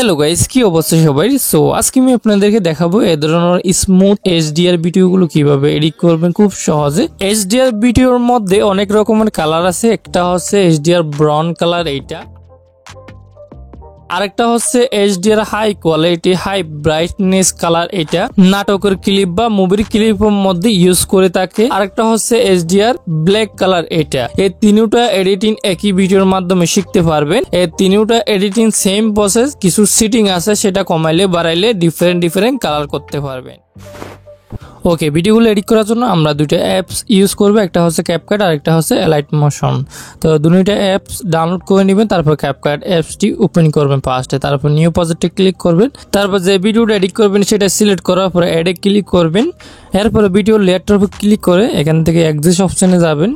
Hello guys, কি অবস্থা সবাই? সো আজকে আমি আপনাদেরকে দেখাবো এই ধরনের স্মুথ এইচডিআর ভিডিওগুলো কিভাবে এডিট করবেন খুব সহজে। এইচডিআর ভিডিওর মধ্যে অনেক রকমের কালার আছে। একটা হচ্ছে এইচডিআর ব্রাউন কালার, এইটা। আরেকটা হচ্ছে HDR high quality high brightness colour, এটা নাটকের ক্লিপ বা মুভির ক্লিপের মধ্যে ইউজ করে থাকে। আরেকটা হচ্ছে এইচডিআর ব্ল্যাক কালার, এটা। এই তিনটা এডিটিং একই ভিডিওর মাধ্যমে শিখতে পারবেন। এই তিনটা এডিটিং সেম প্রসেস, কিছু সেটিং আছে সেটা কমাইলে বাড়াইলে ডিফারেন্ট কালার করতে পারবেন। ওকে, ভিডিওগুলো এডিট করার জন্য আমরা দুইটা অ্যাপস ইউজ করবো, একটা হচ্ছে ক্যাপকাট আর একটা হচ্ছে এলাইট মোশন। তো দুইটা অ্যাপস ডাউনলোড করে নেবেন, তারপর ক্যাপকাট অ্যাপসটি ওপেন করবেন ফার্স্টে, তারপর নিউ প্রজেক্টে ক্লিক করবেন, তারপর যে ভিডিওটা এডিট করবেন সেটা সিলেক্ট করার পরে অ্যাডে ক্লিক করবেন। এরপরে ভিডিও লেয়ারটার উপর ক্লিক করে এখান থেকে অ্যাডজাস্ট অপশনে যাবেন।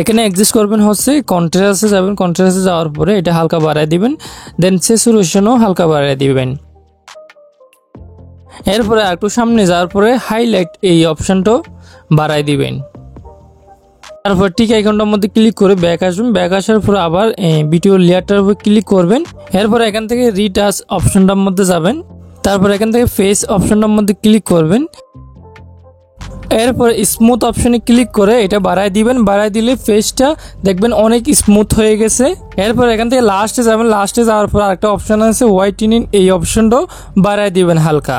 এখানে অ্যাডজাস্ট করবেন হচ্ছে কন্ট্রাস্টে যাবেন, কন্ট্রাস্টে যাওয়ার পরে এটা হালকা বাড়ায় দিবেন, দেন স্যাচুরেশনও হালকা বাড়ায় দিবেন। এরপরে একটু সামনে যাওয়ার পরে হাইলাইট এই অপশনটা বাড়াই দিবেন। তারপর ঠিক আইকনটার মধ্যে ক্লিক করে ব্যাক আসবেন, ব্যাক আসার পর আবার ভিডিও লেয়ারটার উপর ক্লিক করবেন। এরপর এখান থেকে রিটাচ অপশনটার মধ্যে যাবেন, তারপর এখান থেকে ফেস অপশনটার মধ্যে ক্লিক করবেন। এরপর স্মুথ অপশনে ক্লিক করে এটা বাড়াই দিবেন, বাড়াই দিলে ফেসটা দেখবেন অনেক স্মুথ হয়ে গেছে। এরপর এখান থেকে লাস্টে যাবেন, লাস্টে যাওয়ার পর আরেকটা অপশন আছে হোয়াইটেনিং, এই অপশনটাও বাড়াই দিবেন হালকা।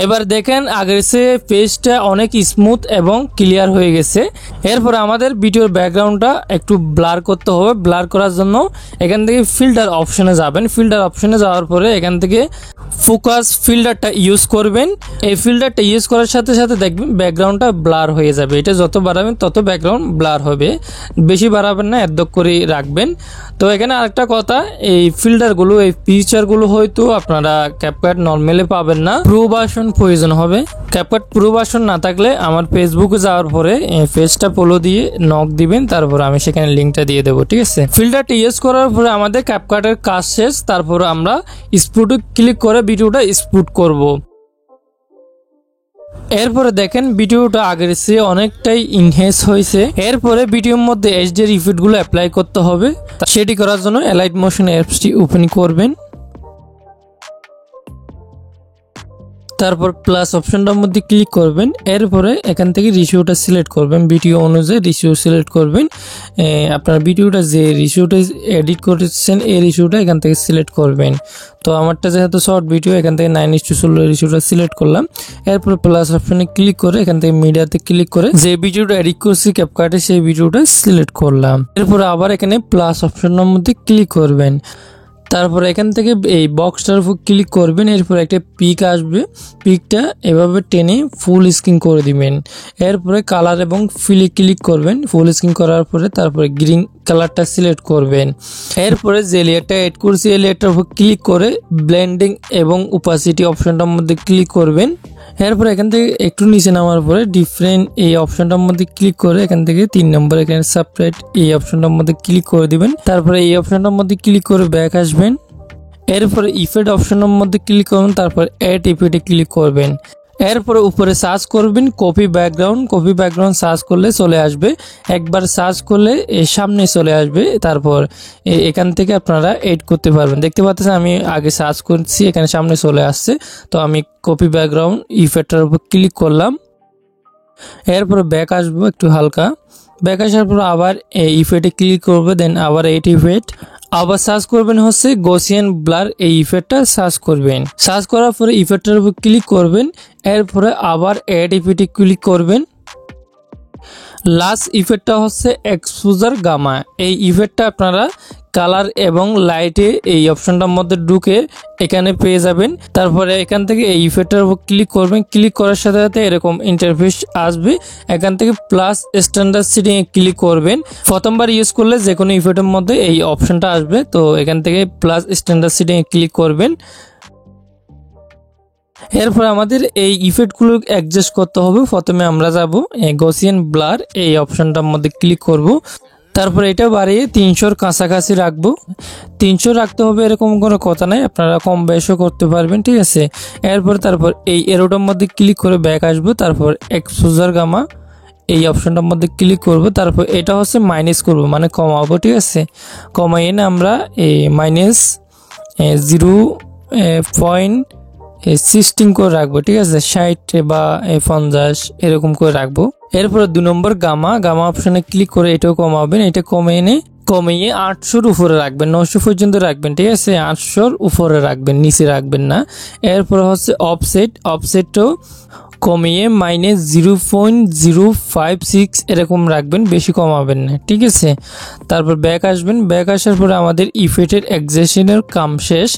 এবার দেখেন আগের চেয়ে ফেসটা অনেক স্মুথ এবং ক্লিয়ার হয়ে গেছে। এরপর আমাদের ভিডিওর ব্যাকগ্রাউন্ডটা একটু ব্লার করতে হবে। ব্লার করার জন্য এখান থেকে ফিল্টার অপশনে যাবেন, ফিল্টার অপশনে যাওয়ার পরে এখান থেকে ফোকাস ফিল্টারটা ইউজ করবেন। এই ফিল্টারটা ইউজ করার সাথে সাথে দেখবেন ব্যাকগ্রাউন্ডটা ব্লার হয়ে যাবে। এটা যত বাড়াবেন তত ব্যাকগ্রাউন্ড ব্লার হবে, বেশি বাড়াবেন না, এত করে রাখবেন। তো এখানে আরেকটা কথা, এই ফিল্টারগুলো এই ফিচারগুলো হয়তো আপনারা ক্যাপকাট নর্মালি পাবেন না, প্রো ভার্সন প্রয়োজন হবে। ক্যাপকাট প্রো ভার্সন না থাকলে আমার ফেসবুকে যাওয়ার পরে পেজটা ফলো দিয়ে নক দিবেন, তারপর আমি সেখানে লিঙ্কটা দিয়ে দেবো, ঠিক আছে? ফিল্টারটা ইউজ করার পরে আমাদের ক্যাপকাটের কাজ শেষ। তারপর আমরা স্পুটে ক্লিক করে ভিডিওটা স্পুট করব। এরপরে দেখেন ভিডিওটা আগের চেয়ে অনেকটাই ইনহ্যান্স হয়েছে। এরপরে ভিডিওর মধ্যে এইচডিআর ইফেক্টগুলো অ্যাপ্লাই করতে হবে। সেটি করার জন্য এলাইট মোশন অ্যাপসটি ওপেন করবেন, তারপর প্লাস অপশনটার মধ্যে ক্লিক করবেন। এরপরে এখান থেকে রেশিওটা সিলেক্ট করবেন, ভিডিও অনুযায়ী রেশিও সিলেক্ট করবেন। আপনার ভিডিওটা যে রেশিওটা এডিট করেছেন এই রেশিওটা এখান থেকে সিলেক্ট করবেন। তো আমারটা যেহেতু শর্ট ভিডিও, এখান থেকে 9:16 রেশিওটা সিলেক্ট করলাম। এরপর প্লাস অপশনে ক্লিক করে এখান থেকে মিডিয়াতে ক্লিক করে যে ভিডিওটা এডিট করছি ক্যাপকাটে সেই ভিডিওটা সিলেক্ট করলাম। এরপর আবার এখানে প্লাস অপশনের মধ্যে ক্লিক করবেন, তারপর এখান থেকে এই বক্সটার উপর ক্লিক করবেন। এরপর একটা পিক আসবে, পিকটা এভাবে টেনে ফুল স্ক্রিন করে দিবেন। এরপরে কালার এবং ফিলে ক্লিক করবেন, ফুল স্ক্রিন করার পরে তারপরে গ্রিন কালারটা সিলেক্ট করবেন। এরপরে যে লেয়ারটা এড করছি এই লেয়ারটার উপর ক্লিক করে ব্লেন্ডিং এবং ওপাসিটি অপশনটার মধ্যে ক্লিক করবেন। এরপর এখান থেকে একটু নিচে নামার পরে ডিফারেন্ট এই অপশনটার মধ্যে ক্লিক করে এখান থেকে 3 নম্বর এখানে সেপারেট এই অপশনটার মধ্যে ক্লিক করে দিবেন। তারপরে এই অপশনটার মধ্যে ক্লিক করে ব্যাক আসবেন। এরপরে ইফেক্ট অপশনের মধ্যে ক্লিক করবেন, তারপর অ্যাড ইফেক্টে ক্লিক করবেন। এরপরে উপরে সার্চ করবেন copy background, copy background search করলে চলে আসবে। একবার সার্চ করলে সামনে চলে আসবে, তারপর এখান থেকে আপনারা এড করতে পারবেন। দেখতে পাচ্ছেন আমি আগে সার্চ করছি, এখানে সামনে চলে আসছে। তো আমি কপি ব্যাকগ্রাউন্ড ইফেক্টটার উপর ক্লিক করলাম। এরপরে ব্যাক আসবো একটু হালকা, ব্যাক আসার পর আবার এই ইফেক্টে ক্লিক করবে, দেন আবার এইট ইফেক্ট, আবার সার্চ করবেন হচ্ছে গসিয়ান ব্লার, এই ইফেক্টটা সার্চ করবেন। সার্চ করার পরে ইফেক্টটার উপর ক্লিক করবেন। এরপরে আবার অ্যাড ইফেক্টে ক্লিক করবেন। লাস্ট ইফেক্টটা হচ্ছে এক্সপোজার গামা, এই ইফেক্টটা আপনারা কালার এবং লাইটে এই অপশনটার মধ্যে ঢুকে এখানে পেয়ে যাবেন। তারপরে এখান থেকে এই ইফেক্টটার উপর ক্লিক করবেন, ক্লিক করার সাথে সাথে এরকম ইন্টারফেস আসবে। এখান থেকে প্লাস স্ট্যান্ডার্ড সেটিংয়ে ক্লিক করবেন। প্রথমবার ইউজ করলে যে কোনো ইফেক্টের মধ্যে এই অপশনটা আসবে, তো এখান থেকে প্লাস স্ট্যান্ডার্ড সেটিংয়ে ক্লিক করবেন। এরপর আমাদের এই ইফেক্টগুলো অ্যাডজাস্ট করতে হবে। প্রথমে আমরা যাব গসিয়ান ব্লার, এই অপশনটার মধ্যে ক্লিক করব। তারপর এটা বাড়িয়ে 300-র কাছাকাছি রাখবো। 300 রাখতে হবে এরকম কোনো কথা নাই, আপনারা কম বেশও করতে পারবেন, ঠিক আছে? তারপর এই এরোটার মধ্যে ক্লিক করে ব্যাক আসবো, তারপর এক্সপোজার গামা এই অপশনটার মধ্যে ক্লিক করব, তারপর এটা হচ্ছে মাইনাস করব মানে কমাবো, ঠিক আছে। কমাই এনে আমরা এই -0.16 করে রাখবো, ঠিক আছে, 60 বা 50 এরকম করে রাখবো। এরপরে 2 নম্বর গামা অপশনে ক্লিক করে এটাও কমাবেন, এটা কমিয়ে 800-র উপরে রাখবেন, 900 পর্যন্ত রাখবেন, ঠিক আছে, 800-র উপরে রাখবেন, নিচে রাখবেন না। এরপর হচ্ছে অফসেটও কমিয়ে -0.056 এরকম রাখবেন, বেশি কমাবেন না, ঠিক আছে। তারপর ব্যাক আসবেন, ব্যাক আসার পরে আমাদের ইফেক্টের এক্সেশনের কাম শেষ।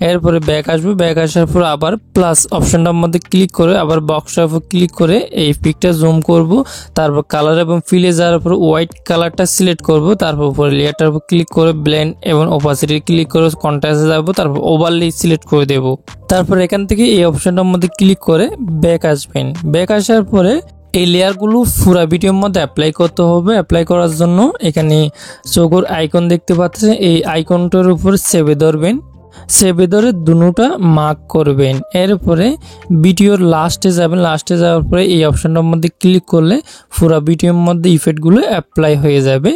এরপরে ব্যাক আসবে, ব্যাক আসার পর আবার প্লাস অপশনটার মধ্যে ক্লিক করে আবার বক্সটার উপর ক্লিক করে এই পিকটা জুম করব। তারপর কালার এবং ফিলে যাওয়ার পর হোয়াইট কালারটা সিলেক্ট করব। তারপর উপরে লেয়ারটার উপর ক্লিক করে ব্লেন্ড এবং ওপাসিটি ক্লিক করে কন্ট্রাস্টে যাব। তারপর ওভারলে সিলেক্ট করে দেব। তারপর এখান থেকে এই অপশনটার মধ্যে ক্লিক করে ব্যাক আসবেন। ব্যাক আসার পরে এই লেয়ারগুলো পুরো ভিডিওর মধ্যে অ্যাপ্লাই করতে হবে। অ্যাপ্লাই করার জন্য এখানে চোখের আইকন দেখতে পাচ্ছেন, এই আইকনটার উপর সেভে ধরবেন, সেভে ধরে দুটোটা মার্ক করবেন। এরপরে ভিডিওর লাস্টে যাবেন, লাস্টে যাওয়ার পরে এই অপশনটার মধ্যে ক্লিক করলে পুরো ভিডিওর মধ্যে ইফেক্টগুলো অ্যাপ্লাই হয়ে যাবে।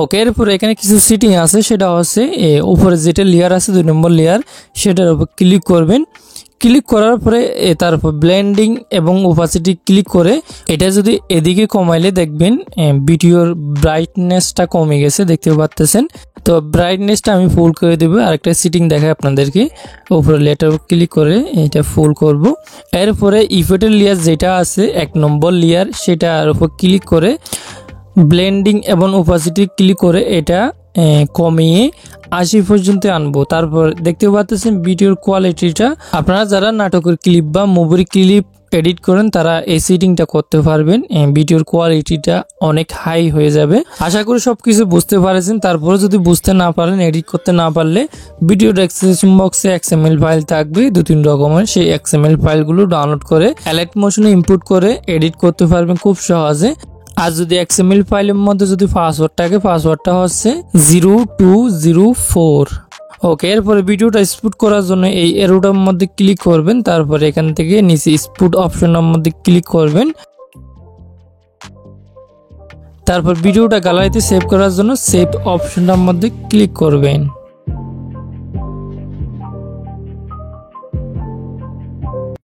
ওকে, এরপরে এখানে কিছু সেটিং আছে, সেটা হচ্ছে উপরে যেটা লেয়ার আছে 2 নম্বর লেয়ার, সেটার উপর ক্লিক করবেন। ক্লিক করার পরে তারপর ব্লেন্ডিং এবং ওপাসিটি ক্লিক করে এটা যদি এদিকে কমাইলে দেখবেন ভিডিওর ব্রাইটনেসটা কমে গেছে, দেখতে পাচ্ছেন। তো ব্রাইটনেসটা আমি ফুল করে দেবো। আরেকটা সেটিং দেখাই আপনাদেরকে, উপরে লেয়ারটার উপর ক্লিক করে এটা ফুল করব। এরপরে ইফেক্টের লেয়ার যেটা আছে 1 নম্বর লেয়ার, সেটার উপর ক্লিক করে ব্লেন্ডিং এবং ওপাসিটি ক্লিক করে এটা কমিয়ে 80 পর্যন্ত আনবো। তারপর দেখতে পাচ্ছেন ভিডিওর কোয়ালিটিটা, আপনারা যারা নাটকের ক্লিপ বা মুভির ক্লিপ এডিট করেন তারা এই সেটিংটা করতে পারবেন, ভিডিওর কোয়ালিটিটা অনেক হাই হয়ে যাবে। আশা করি সবকিছু বুঝতে পারছেন। তারপরে যদি বুঝতে না পারেন, এডিট করতে না পারলে ভিডিও ডেসক্রিপশন বক্সে XML ফাইল থাকবে 2-3 রকমের, সেই XML ফাইলগুলো ডাউনলোড করে এলাইট মোশনে ইনপুট করে এডিট করতে পারবেন খুব সহজে। আর যদি XML ফাইলের মধ্যে যদি পাসওয়ার্ড থাকে, পাসওয়ার্ডটা হচ্ছে 0204। ওকে, এরপরে ভিডিওটা স্পুট করার জন্য এই এরোটার মধ্যে ক্লিক করবেন। তারপরে এখান থেকে নিচে স্পুট অপশনের মধ্যে ক্লিক করবেন। তারপর ভিডিওটা গ্যালারিতে সেভ করার জন্য সেভ অপশনটার মধ্যে ক্লিক করবেন।